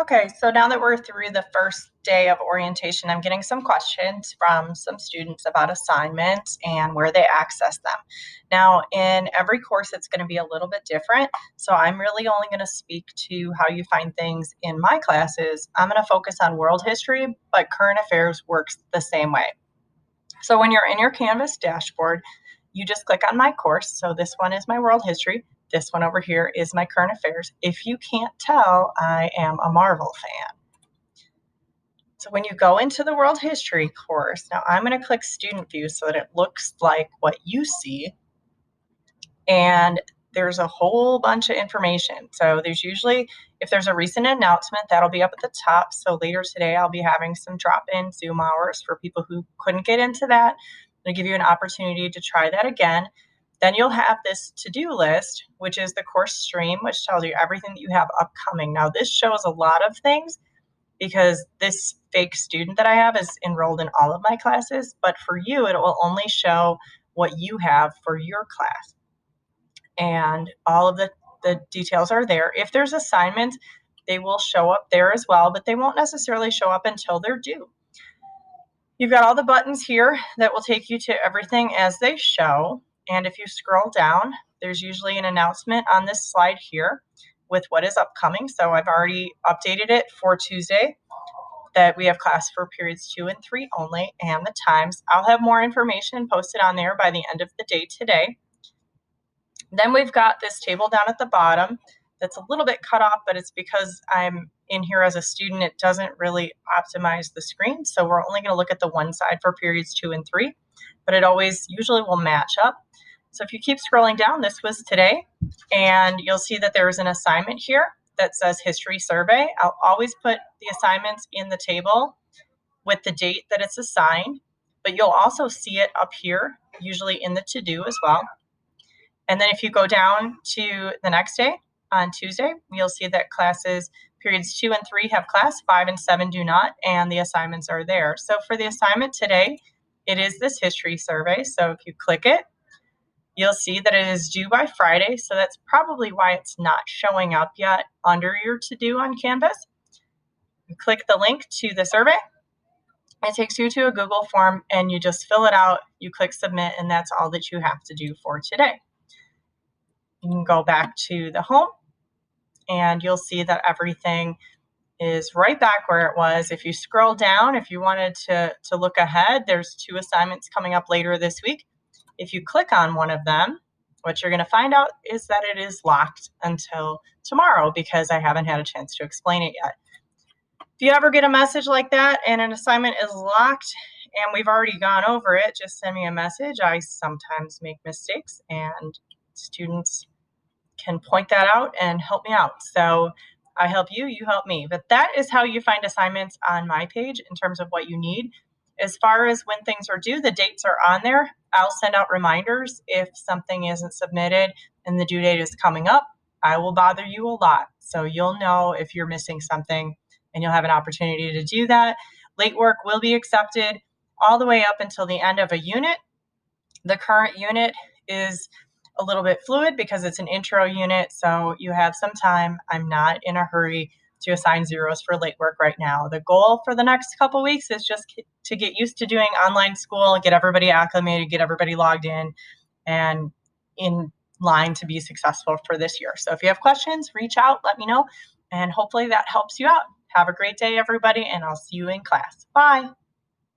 Okay, so now that we're through the first day of orientation, I'm getting some questions from some students about assignments and where they access them. Now, in every course, it's going to be a little bit different. So I'm really only going to speak to how you find things in my classes. I'm going to focus on world history, but current affairs works the same way. So when you're in your Canvas dashboard, you just click on my course. So this one is my world history. This one over here is my current affairs. If you can't tell, I am a Marvel fan. So when you go into the world history course, now I'm going to click student view so that it looks like what you see. And there's a whole bunch of information. So there's usually, if there's a recent announcement, that'll be up at the top. So later today, I'll be having some drop-in Zoom hours for people who couldn't get into that. I'm going to give you an opportunity to try that again. Then you'll have this to-do list, which is the course stream, which tells you everything that you have upcoming. Now, this shows a lot of things because this fake student that I have is enrolled in all of my classes, but for you, it will only show what you have for your class. And all of the details are there. If there's assignments, they will show up there as well, but they won't necessarily show up until they're due. You've got all the buttons here that will take you to everything as they show. And if you scroll down, there's usually an announcement on this slide here with what is upcoming. So I've already updated it for Tuesday that we have class for periods 2 and 3 only, and the times. I'll have more information posted on there by the end of the day today. Then we've got this table down at the bottom that's a little bit cut off, but it's because I'm in here as a student. It doesn't really optimize the screen. So we're only going to look at the one side for periods 2 and 3, but it always usually will match up. So if you keep scrolling down, this was today, and you'll see that there is an assignment here that says history survey. I'll always put the assignments in the table with the date that it's assigned, but you'll also see it up here, usually in the to-do as well. And then if you go down to the next day, on Tuesday, you'll see that classes periods 2 and 3 have class, 5 and 7 do not, and the assignments are there. So for the assignment today, it is this history survey. So if you click it, you'll see that it is due by Friday. So that's probably why it's not showing up yet under your to-do on Canvas. You click the link to the survey. It takes you to a Google form and you just fill it out. You click submit, and that's all that you have to do for today. You can go back to the home and you'll see that everything is right back where it was. If you scroll down, if you wanted to look ahead, there's 2 assignments coming up later this week. If you click on one of them, what you're going to find out is that it is locked until tomorrow because I haven't had a chance to explain it yet. If you ever get a message like that and an assignment is locked and we've already gone over it, just send me a message. I sometimes make mistakes and students can point that out and help me out. So I help you, you help me. But that is how you find assignments on my page in terms of what you need. As far as when things are due, the dates are on there. I'll send out reminders if something isn't submitted and the due date is coming up. I will bother you a lot. So you'll know if you're missing something and you'll have an opportunity to do that. Late work will be accepted all the way up until the end of a unit. The current unit is a little bit fluid because it's an intro unit, so you have some time. I'm not in a hurry to assign zeros for late work right now. The goal for the next couple weeks is just to get used to doing online school, get everybody acclimated, get everybody logged in and in line to be successful for this year. So if you have questions, reach out, let me know, and hopefully that helps you out. Have a great day, everybody, and I'll see you in class. Bye.